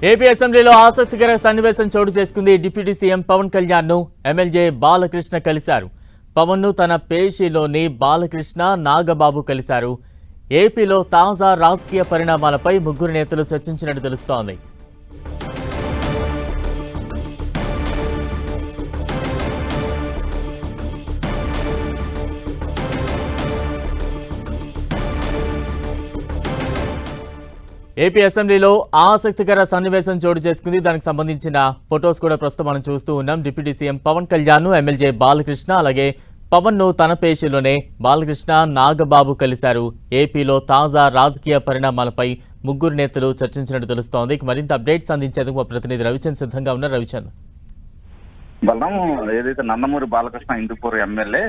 AP అసెంబ్లీలో ఆసక్తికర సన్నివేశం చోటు చేసుకుంది. డిప్యూటీ సీఎం పవన్ కళ్యాణ్ ను ఎమ్మెల్యే బాలకృష్ణ కలిశారు. పవన్ ను తన పేషీలోని బాలకృష్ణ, నాగబాబు కలిశారు. ఏపీలో తాజా రాజకీయ పరిణామాలపై ముగ్గురు నేతలు చర్చించినట్టు తెలుస్తోంది. ఏపీ అసెంబ్లీలో ఆసక్తికర సన్నివేశం చోటు చేసుకుంది. దానికి సంబంధించిన ఫొటోస్ కూడా ప్రస్తుతం మనం చూస్తూ ఉన్నాం. డిప్యూటీ సీఎం పవన్ కళ్యాణ్ ను ఎమ్మెల్యే బాలకృష్ణ, అలాగే పవన్ ను తన పేషీలోనే బాలకృష్ణ, నాగబాబు కలిశారు. ఏపీలో తాజా రాజకీయ పరిణామాలపై ముగ్గురు నేతలు చర్చించినట్టు తెలుస్తోంది. మరింత అప్డేట్స్ అందించేందుకు మా ప్రతినిధి రవిచంద్ సిద్ధంగా ఉన్నారు. రవిచంద్, బలం ఏదైతే నందమూరి బాలకృష్ణ హిందూపూర్ ఎమ్మెల్యే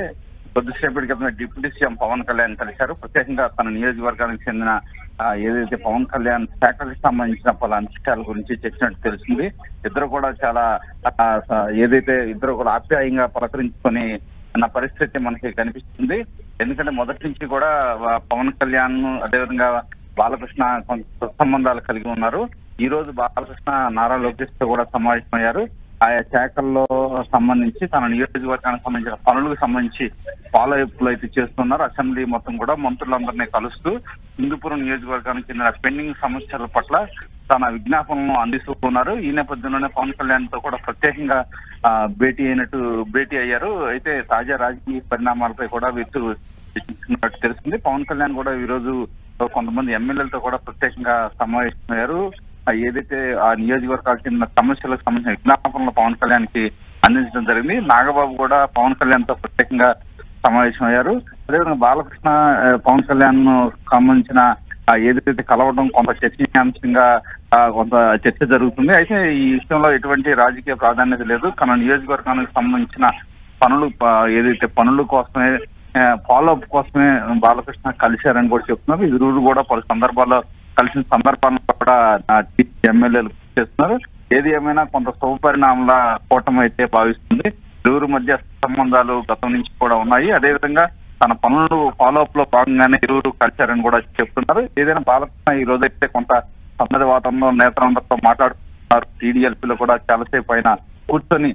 కొద్దిసేపటి క్రితం డిప్యూటీ సీఎం పవన్ కళ్యాణ్ కలిశారు. ప్రత్యేకంగా తన నియోజకవర్గానికి చెందిన ఏదైతే పవన్ కళ్యాణ్ శాఖలకు సంబంధించిన పలు అంశాల గురించి చర్చించినట్టు తెలిసింది. ఇద్దరు కూడా చాలా ఇద్దరు కూడా ఆప్యాయంగా పలకరించుకొని అన్న పరిస్థితి మనకి కనిపిస్తుంది. ఎందుకంటే మొదటి నుంచి కూడా పవన్ కళ్యాణ్ అదేవిధంగా బాలకృష్ణ కొంత సంబంధాలు కలిగి ఉన్నారు. ఈ రోజు బాలకృష్ణ నారా లోకేష్ తో కూడా సమావేశమయ్యారు. ఆయా శాఖల్లో సంబంధించి తన నియోజకవర్గానికి సంబంధించిన పనులకు సంబంధించి ఫాలో అప్లు అయితే చేస్తున్నారు. అసెంబ్లీ మొత్తం కూడా మంత్రులందరినీ కలుస్తూ హిందూపురం నియోజకవర్గానికి చెందిన పెండింగ్ సమస్యల పట్ల తన విజ్ఞాపనలను అందిస్తున్నారు. ఈ నేపథ్యంలోనే పవన్ కళ్యాణ్ తో కూడా ప్రత్యేకంగా భేటీ అయ్యారు. అయితే తాజా రాజకీయ పరిణామాలపై కూడా వీరు చర్చించినట్టు తెలిసింది. పవన్ కళ్యాణ్ కూడా ఈ రోజు కొంతమంది ఎమ్మెల్యేలతో కూడా ప్రత్యేకంగా సమావేశమయ్యారు. ఏదైతే ఆ నియోజకవర్గాలకు చెందిన సమస్యలకు సంబంధించిన విజ్ఞాపనలు పవన్ కళ్యాణ్ కి అందించడం జరిగింది. నాగబాబు కూడా పవన్ కళ్యాణ్ తో ప్రత్యేకంగా సమావేశమయ్యారు. అదేవిధంగా బాలకృష్ణ పవన్ కళ్యాణ్ సంబంధించిన ఏదైతే కలవడం కొంత చర్చనీయాంశంగా కొంత చర్చ జరుగుతుంది. అయితే ఈ విషయంలో ఎటువంటి రాజకీయ ప్రాధాన్యత లేదు. తన నియోజకవర్గానికి సంబంధించిన పనుల కోసమే ఫాలో అప్ కోసమే బాలకృష్ణ కలిశారని కూడా చెప్తున్నారు. ఇరువురు కూడా పలు సందర్భాల్లో కలిసిన సందర్భాలను కూడా ఎమ్మెల్యేలు చేస్తున్నారు. ఏది ఏమైనా కొంత శుభపరిణామాల కూటమి అయితే భావిస్తుంది. ఇరువురు మధ్య సంబంధాలు గతం నుంచి కూడా ఉన్నాయి. అదేవిధంగా తన పనులు ఫాలో అప్ లో భాగంగానే ఇరువురు కలిశారని కూడా చెప్తున్నారు. ఏదైనా బాలకృష్ణ ఈ రోజు అయితే కొంత సన్నద్ధ వాతావరణంలో నేతలందరితో మాట్లాడుతున్నారు. టీడీఎల్పీలో కూడా చాలాసేపు ఆయన కూర్చొని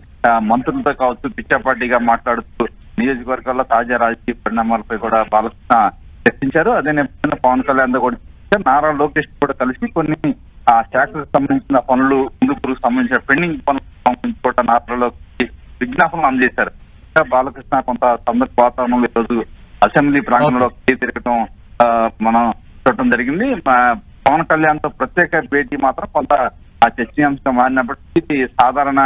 మంత్రులతో కావచ్చు పిచ్చాపాటిగా మాట్లాడుతూ నియోజకవర్గాల్లో తాజా రాజకీయ పరిణామాలపై కూడా బాలకృష్ణ చర్చించారు. అదే నేపథ్యంలో పవన్ కళ్యాణ్ కూడా నారా లోకేష్ కూడా కలిసి కొన్ని ఆ శాఖలకు సంబంధించిన పనులు హిందూపూర్కు సంబంధించిన పెండింగ్ పనులకు సంబంధించి కూడా నారా లోకేష్ విజ్ఞాపనలు అందజేశారు. బాలకృష్ణ కొంత సన్నద్ధ వాతావరణంలో ఈరోజు అసెంబ్లీ ప్రాంగణంలో తిరగడం మనం చూడటం జరిగింది. పవన్ కళ్యాణ్ తో ప్రత్యేక భేటీ మాత్రం కొంత చర్చనీయాంశంగా మారినప్పటికీ సాధారణ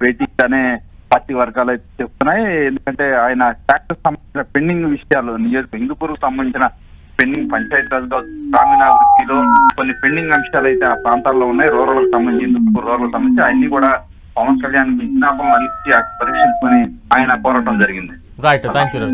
భేటీగానే పార్టీ వర్గాలు అయితే చెప్తున్నాయి. ఎందుకంటే ఆయన శాఖకు సంబంధించిన పెండింగ్ విషయాలు హిందూపూర్కు సంబంధించిన పెండింగ్ పంచాయతీరాజ్ గ్రామీణాభివృద్ధిలో కొన్ని పెండింగ్ అంశాలు అయితే ఆ ప్రాంతాల్లో ఉన్నాయి. రూరల్ సంబంధించి హిందూపూర్ రూరల్ సంబంధించి అన్ని కూడా పవన్ కళ్యాణ్ విజ్ఞాపనలు అందించి పరీక్షించుకొని ఆయన కోరటం జరిగింది. Right, thank you.